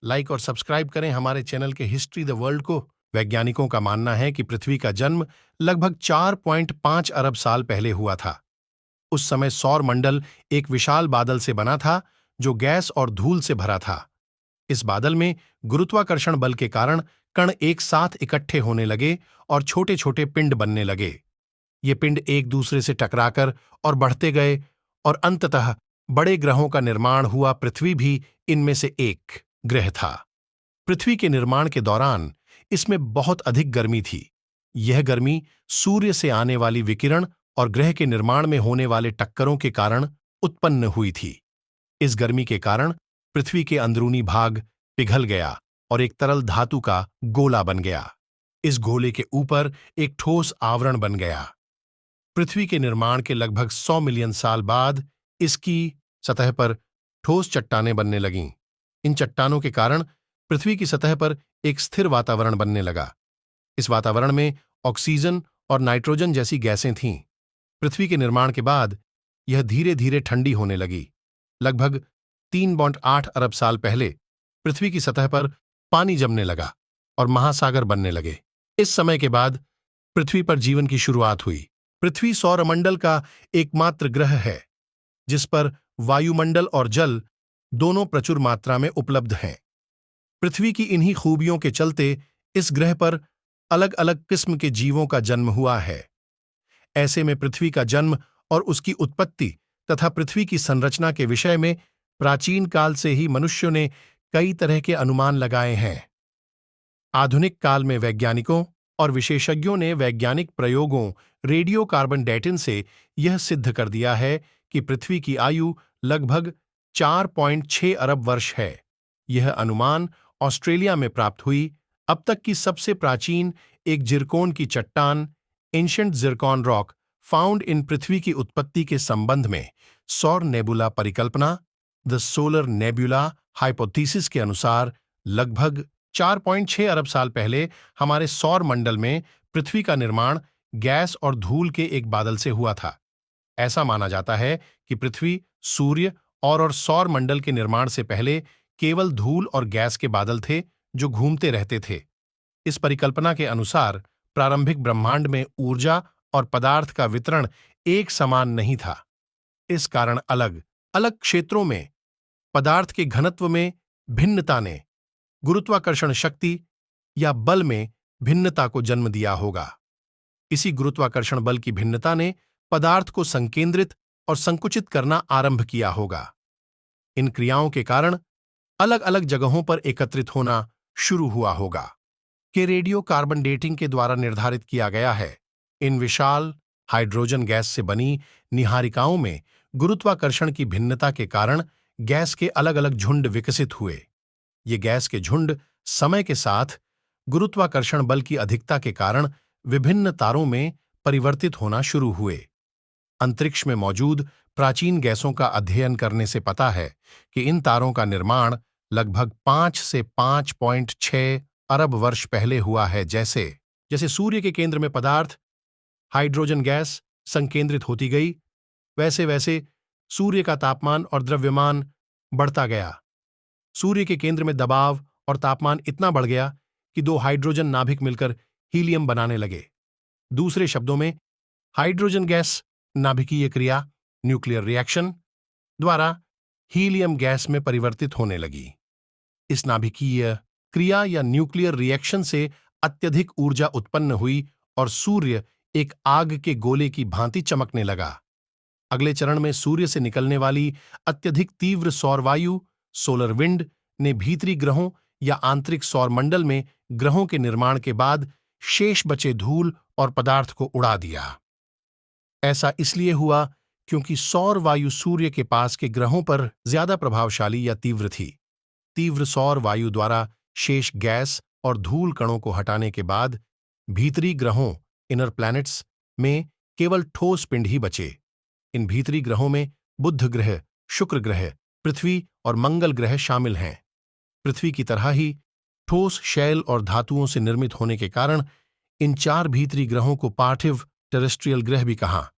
Like और subscribe करें हमारे चैनल के हिस्ट्री द वर्ल्ड को। वैज्ञानिकों का मानना है कि पृथ्वी का जन्म लगभग 4.5 अरब साल पहले हुआ था। उस समय सौर मंडल एक विशाल बादल से बना था जो गैस और धूल से भरा था। इस बादल में गुरुत्वाकर्षण बल के कारण कण एक साथ इकट्ठे होने लगे और छोटे छोटे पिंड बनने लगे। ये पिंड एक दूसरे से टकराकर और बढ़ते गए और अंततः बड़े ग्रहों का निर्माण हुआ। पृथ्वी भी इनमें से एक ग्रह था। पृथ्वी के निर्माण के दौरान इसमें बहुत अधिक गर्मी थी। यह गर्मी सूर्य से आने वाली विकिरण और ग्रह के निर्माण में होने वाले टक्करों के कारण उत्पन्न हुई थी। इस गर्मी के कारण पृथ्वी के अंदरूनी भाग पिघल गया और एक तरल धातु का गोला बन गया। इस गोले के ऊपर एक ठोस आवरण बन गया। पृथ्वी के निर्माण के लगभग 100 मिलियन साल बाद इसकी सतह पर ठोस चट्टानें बनने लगीं। इन चट्टानों के कारण पृथ्वी की सतह पर एक स्थिर वातावरण बनने लगा। इस वातावरण में ऑक्सीजन और नाइट्रोजन जैसी गैसें थीं। पृथ्वी के निर्माण के बाद यह धीरे धीरे ठंडी होने लगी। लगभग 3.8 अरब साल पहले पृथ्वी की सतह पर पानी जमने लगा और महासागर बनने लगे। इस समय के बाद पृथ्वी पर जीवन की शुरुआत हुई। पृथ्वी सौरमंडल का एकमात्र ग्रह है जिस पर वायुमंडल और जल दोनों प्रचुर मात्रा में उपलब्ध हैं। पृथ्वी की इन्हीं खूबियों के चलते इस ग्रह पर अलग अलग किस्म के जीवों का जन्म हुआ है। ऐसे में पृथ्वी का जन्म और उसकी उत्पत्ति तथा पृथ्वी की संरचना के विषय में प्राचीन काल से ही मनुष्यों ने कई तरह के अनुमान लगाए हैं। आधुनिक काल में वैज्ञानिकों और विशेषज्ञों ने वैज्ञानिक प्रयोगों रेडियो कार्बन डेटिंग से यह सिद्ध कर दिया है कि पृथ्वी की आयु लगभग 4.6 अरब वर्ष है। यह अनुमान ऑस्ट्रेलिया में प्राप्त हुई अब तक की सबसे प्राचीन एक जिरकोन की चट्टान ancient zircon rock found in पृथ्वी की उत्पत्ति के संबंध में सौर नेबुला परिकल्पना द सोलर नेबुला हाइपोथेसिस के अनुसार लगभग 4.6 अरब साल पहले हमारे सौर मंडल में पृथ्वी का निर्माण गैस और धूल के एक बादल से हुआ था। ऐसा माना जाता है कि पृथ्वी सूर्य और सौर मंडल के निर्माण से पहले केवल धूल और गैस के बादल थे जो घूमते रहते थे। इस परिकल्पना के अनुसार प्रारंभिक ब्रह्मांड में ऊर्जा और पदार्थ का वितरण एक समान नहीं था। इस कारण अलग अलग क्षेत्रों में पदार्थ के घनत्व में भिन्नता ने गुरुत्वाकर्षण शक्ति या बल में भिन्नता को जन्म दिया होगा। इसी गुरुत्वाकर्षण बल की भिन्नता ने पदार्थ को संकेंद्रित और संकुचित करना आरंभ किया होगा। इन क्रियाओं के कारण अलग अलग जगहों पर एकत्रित होना शुरू हुआ होगा कि रेडियो कार्बन डेटिंग के द्वारा निर्धारित किया गया है। इन विशाल हाइड्रोजन गैस से बनी निहारिकाओं में गुरुत्वाकर्षण की भिन्नता के कारण गैस के अलग अलग झुंड विकसित हुए। ये गैस के झुंड समय के साथ गुरुत्वाकर्षण बल की अधिकता के कारण विभिन्न तारों में परिवर्तित होना शुरू हुए। अंतरिक्ष में मौजूद प्राचीन गैसों का अध्ययन करने से पता है कि इन तारों का निर्माण लगभग 5 से 5.6 अरब वर्ष पहले हुआ है। जैसे जैसे सूर्य के केंद्र में पदार्थ हाइड्रोजन गैस संकेंद्रित होती गई, वैसे वैसे सूर्य का तापमान और द्रव्यमान बढ़ता गया। सूर्य के केंद्र में दबाव और तापमान इतना बढ़ गया कि दो हाइड्रोजन नाभिक मिलकर हीलियम बनाने लगे। दूसरे शब्दों में हाइड्रोजन गैस नाभिकीय क्रिया न्यूक्लियर रिएक्शन द्वारा हीलियम गैस में परिवर्तित होने लगी। इस नाभिकीय क्रिया या न्यूक्लियर रिएक्शन से अत्यधिक ऊर्जा उत्पन्न हुई और सूर्य एक आग के गोले की भांति चमकने लगा। अगले चरण में सूर्य से निकलने वाली अत्यधिक तीव्र सौर वायु सोलर विंड ने भीतरी ग्रहों या आंतरिक सौर मंडल में ग्रहों के निर्माण के बाद शेष बचे धूल और पदार्थ को उड़ा दिया। ऐसा इसलिए हुआ क्योंकि सौर वायु सूर्य के पास के ग्रहों पर ज्यादा प्रभावशाली या तीव्र थी। तीव्र सौर वायु द्वारा शेष गैस और धूल कणों को हटाने के बाद भीतरी ग्रहों इनर प्लैनेट्स में केवल ठोस पिंड ही बचे। इन भीतरी ग्रहों में बुध ग्रह, शुक्र ग्रह, पृथ्वी और मंगल ग्रह शामिल हैं। पृथ्वी की तरह ही ठोस शैल और धातुओं से निर्मित होने के कारण इन 4 भीतरी ग्रहों को पार्थिव टेरेस्ट्रियल ग्रह भी कहा